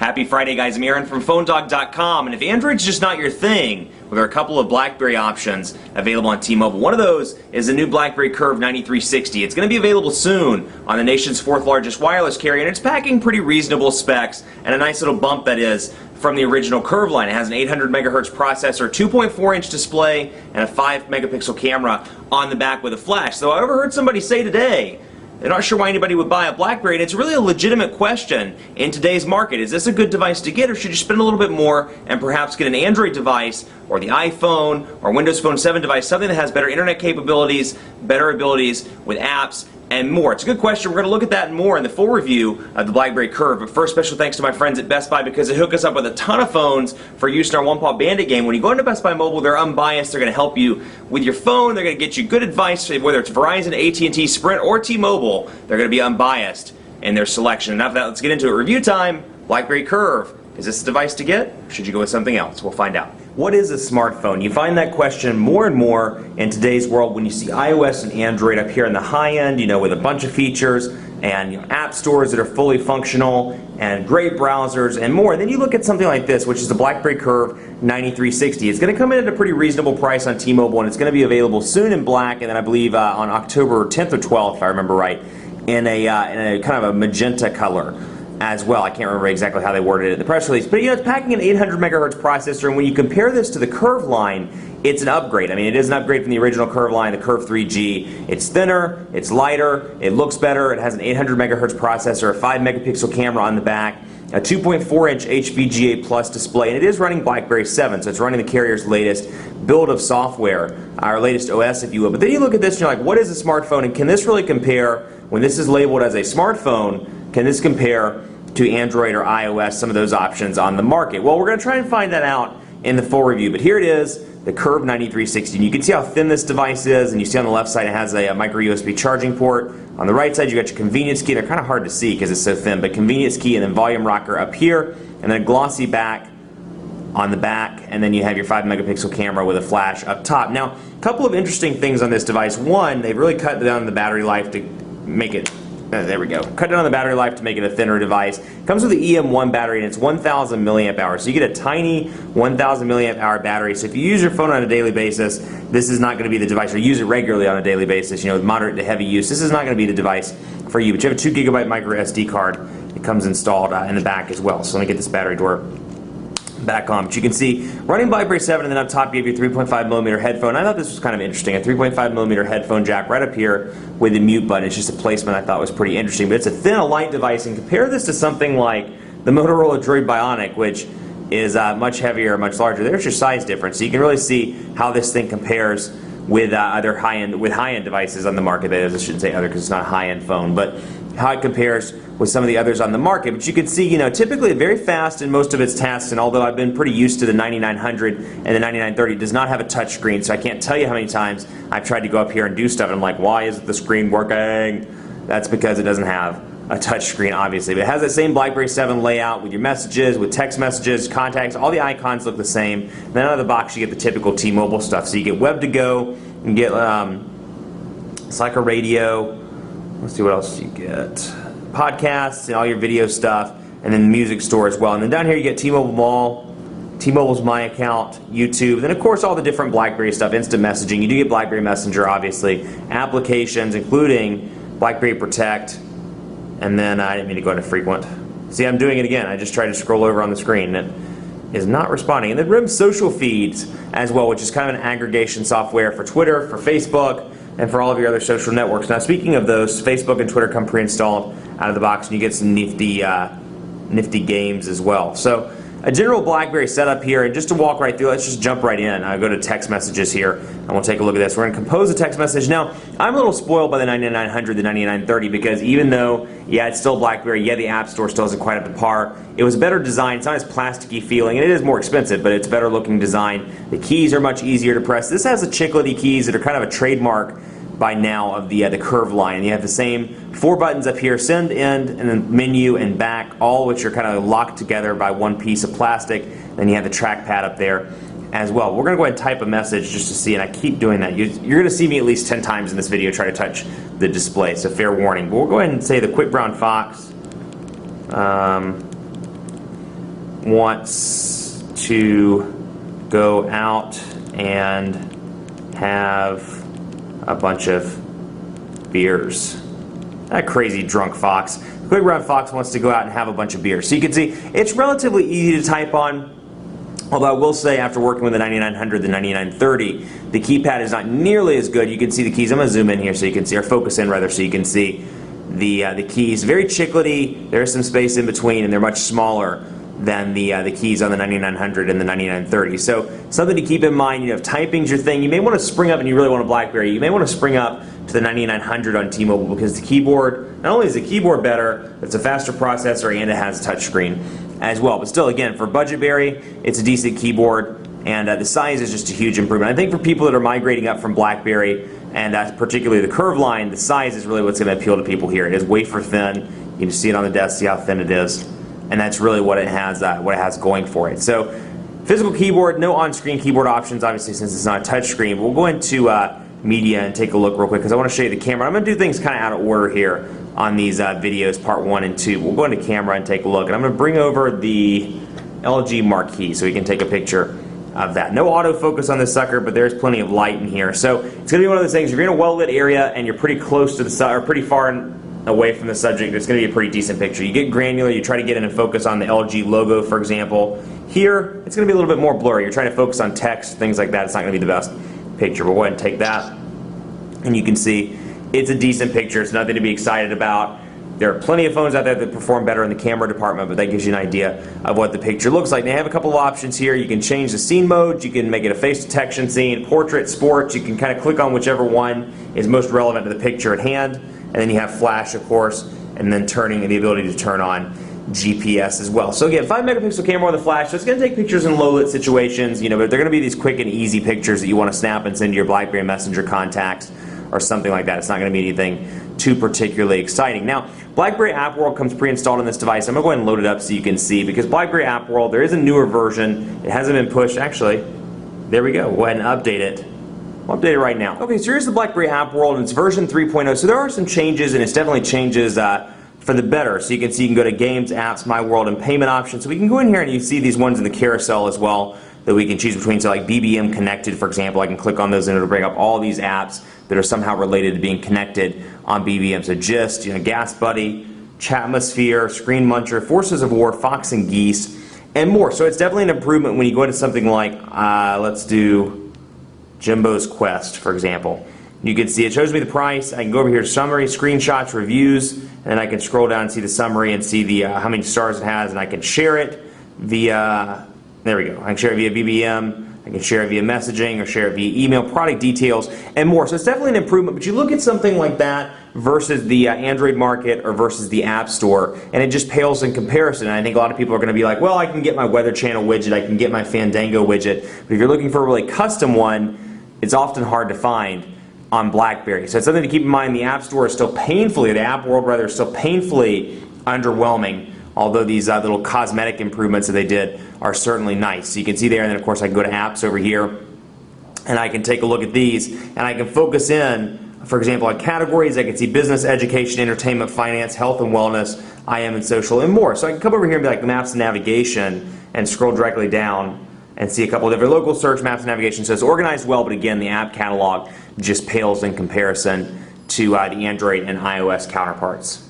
Happy Friday, guys. I'm Aaron from PhoneDog.com, and if Android's just not your thing, well, there are a couple of BlackBerry options available on T-Mobile. One of those is the new BlackBerry Curve 9360. It's going to be available soon on the nation's fourth largest wireless carrier, and it's packing pretty reasonable specs and a nice little bump that is from the original Curve line. It has an 800 megahertz processor, 2.4-inch display, and a 5-megapixel camera on the back with a flash. So I overheard somebody say today they're not sure why anybody would buy a BlackBerry, and it's really a legitimate question in today's market. Is this a good device to get, or should you spend a little bit more and perhaps get an Android device or the iPhone or Windows Phone 7 device, something that has better internet capabilities, better abilities with apps, and more? It's a good question. We're going to look at that and more in the full review of the BlackBerry Curve. But first, special thanks to my friends at Best Buy because they hook us up with a ton of phones for use in our One Paw Bandit game. When you go into Best Buy Mobile, they're unbiased. They're going to help you with your phone. They're going to get you good advice, whether it's Verizon, AT&T, Sprint, or T-Mobile. They're going to be unbiased in their selection. Enough of that. Let's get into it. Review time. BlackBerry Curve. Is this a device to get, or should you go with something else? We'll find out. What is a smartphone? You find that question more and more in today's world when you see iOS and Android up here in the high end, with a bunch of features and app stores that are fully functional and great browsers and more. And then you look at something like this, which is the BlackBerry Curve 9360. It's going to come in at a pretty reasonable price on T-Mobile, and it's going to be available soon in black, and then I believe on October 10th or 12th, if I remember right, in a kind of a magenta color as well. I can't remember exactly how they worded it in the press release, but it's packing an 800 megahertz processor, and when you compare this to the Curve line, it's an upgrade. I mean, it is an upgrade from the original Curve line, the Curve 3G. It's thinner, it's lighter, it looks better, it has an 800 megahertz processor, a 5-megapixel camera on the back, a 2.4-inch HVGA Plus display, and it is running BlackBerry 7, so it's running the carrier's latest build of software, our latest OS, if you will. But then you look at this and you're like, what is a smartphone, and can this really compare, when this is labeled as a smartphone, can this compare to Android or iOS, some of those options on the market? Well, we're going to try and find that out in the full review, but here it is, the Curve 9360. And you can see how thin this device is, and you see on the left side it has a micro USB charging port. On the right side you got your convenience key. They're kind of hard to see because it's so thin, but convenience key and then volume rocker up here, and then a glossy back on the back, and then you have your 5-megapixel camera with a flash up top. Now, a couple of interesting things on this device. One, they've really cut down the battery life to make it there we go. Cut down on the battery life to make it a thinner device. It comes with the EM1 battery, and it's 1,000 milliamp hours. So you get a tiny 1,000 milliamp hour battery. So if you use your phone on a daily basis, this is not going to be the device, or use it regularly on a daily basis, with moderate to heavy use. This is not going to be the device for you. But you have a 2 gigabyte micro SD card. It comes installed in the back as well. So let me get this battery door back on. But you can see running BlackBerry 7, and then up top you have your 3.5 millimeter headphone. I thought this was kind of interesting. A 3.5 millimeter headphone jack right up here with the mute button. It's just a placement I thought was pretty interesting. But it's a thin, light device, and compare this to something like the Motorola Droid Bionic, which is much heavier, much larger. There's your size difference. So you can really see how this thing compares with other high-end devices on the market. That is, I shouldn't say other because it's not a high-end phone, but how it compares with some of the others on the market. But you can see, typically very fast in most of its tasks, and although I've been pretty used to the 9900 and the 9930, it does not have a touch screen, so I can't tell you how many times I've tried to go up here and do stuff, and I'm like, why isn't the screen working? That's because it doesn't have a touch screen, obviously. But it has that same BlackBerry 7 layout with your messages, with text messages, contacts, all the icons look the same. And then out of the box you get the typical T-Mobile stuff. So you get web to go, you get it's like a radio. Let's see what else you get. Podcasts and all your video stuff, and then the music store as well. And then down here you get T-Mobile Mall, T-Mobile's My Account, YouTube, then of course all the different BlackBerry stuff, instant messaging. You do get BlackBerry Messenger, obviously, applications including BlackBerry Protect, and then I didn't mean to go into frequent. See, I'm doing it again. I just tried to scroll over on the screen and it is not responding. And then RIM social feeds as well, which is kind of an aggregation software for Twitter, for Facebook, and for all of your other social networks. Now, speaking of those, Facebook and Twitter come pre-installed out of the box, and you get some nifty games as well. So a general BlackBerry setup here, and just to walk right through, let's just jump right in. I'll go to text messages here, and we'll take a look at this. We're going to compose a text message. Now, I'm a little spoiled by the 9900, the 9930, because even though, yeah, it's still BlackBerry, yeah, the App Store still isn't quite up to par, it was a better design. It's not as plasticky feeling, and it is more expensive, but it's better looking design. The keys are much easier to press. This has the chiclety keys that are kind of a trademark by now of the Curve line. You have the same 4 buttons up here, send, end, and then menu and back, all which are kind of locked together by one piece of plastic. Then you have the trackpad up there as well. We're going to go ahead and type a message just to see, and I keep doing that. You're going to see me at least 10 times in this video try to touch the display, so fair warning. But we'll go ahead and say the Quick Brown Fox. wants to go out and have a bunch of beers. That crazy drunk fox. Quick Brown Fox wants to go out and have a bunch of beers. So you can see it's relatively easy to type on, although I will say after working with the 9900, the 9930, the keypad is not nearly as good. You can see the keys. I'm going to zoom in here so you can see, or focus in rather, so you can see the keys. Very chiclety. There's some space in between, and they're much smaller than the keys on the 9900 and the 9930. So something to keep in mind, if typing's your thing, you may want to spring up, and you really want a BlackBerry, you may want to spring up to the 9900 on T-Mobile, because the keyboard, not only is the keyboard better, it's a faster processor and it has touchscreen as well. But still, again, for BudgetBerry, it's a decent keyboard, and the size is just a huge improvement. I think for people that are migrating up from BlackBerry, and particularly the curved line, the size is really what's going to appeal to people here. It is wafer thin. You can see it on the desk, see how thin it is, and that's really what it has going for it. So, physical keyboard, no on-screen keyboard options, obviously, since it's not a touchscreen. We'll go into media and take a look real quick, because I want to show you the camera. I'm going to do things kind of out of order here on these videos, part 1 and 2. We'll go into camera and take a look, and I'm going to bring over the LG marquee so we can take a picture of that. No autofocus on this sucker, but there's plenty of light in here. So it's going to be one of those things, if you're in a well-lit area and you're pretty close to the or pretty far away from the subject, it's going to be a pretty decent picture. You get granular, you try to get in and focus on the LG logo, for example. Here, it's going to be a little bit more blurry. You're trying to focus on text, things like that. It's not going to be the best picture. We'll go ahead and take that, and you can see it's a decent picture. It's nothing to be excited about. There are plenty of phones out there that perform better in the camera department, but that gives you an idea of what the picture looks like. They have a couple of options here. You can change the scene modes. You can make it a face detection scene, portrait, sports. You can kind of click on whichever one is most relevant to the picture at hand. And then you have flash, of course, and then the ability to turn on GPS as well. So again, 5 megapixel camera with a flash. So it's going to take pictures in low lit situations, but they're going to be these quick and easy pictures that you want to snap and send to your BlackBerry Messenger contacts or something like that. It's not going to be anything too particularly exciting. Now, BlackBerry App World comes pre-installed on this device. I'm going to go ahead and load it up so you can see, because BlackBerry App World, there is a newer version. It hasn't been pushed. Actually, there we go. We'll go ahead and update it. I'll update it right now. Okay, so here's the BlackBerry App World, and it's version 3.0. So there are some changes, and it's definitely changes for the better. So you can see you can go to Games, Apps, My World, and Payment Options. So we can go in here and you see these ones in the carousel as well that we can choose between. So like BBM Connected, for example, I can click on those and it'll bring up all these apps that are somehow related to being connected on BBM. So Gist, Gas Buddy, Chatmosphere, Screen Muncher, Forces of War, Fox and Geese, and more. So it's definitely an improvement when you go into something like, let's do Jimbo's Quest, for example. You can see it shows me the price. I can go over here to Summary, Screenshots, Reviews, and then I can scroll down and see the summary and see the how many stars it has, and I can share it via, there we go, I can share it via BBM, I can share it via messaging, or share it via email, product details, and more. So it's definitely an improvement, but you look at something like that versus the Android market or versus the App Store, and it just pales in comparison. And I think a lot of people are going to be like, well, I can get my Weather Channel widget, I can get my Fandango widget, but if you're looking for a really custom one, it's often hard to find on BlackBerry. So it's something to keep in mind. The App Store is still painfully, the App World rather, is still painfully underwhelming, although these little cosmetic improvements that they did are certainly nice. So you can see there, and then of course I can go to Apps over here, and I can take a look at these, and I can focus in, for example, on categories. I can see business, education, entertainment, finance, health and wellness, IM and social, and more. So I can come over here and be like maps and navigation, and scroll directly down and see a couple of different local search, maps and navigation. So it's organized well, but again, the app catalog just pales in comparison to the Android and iOS counterparts.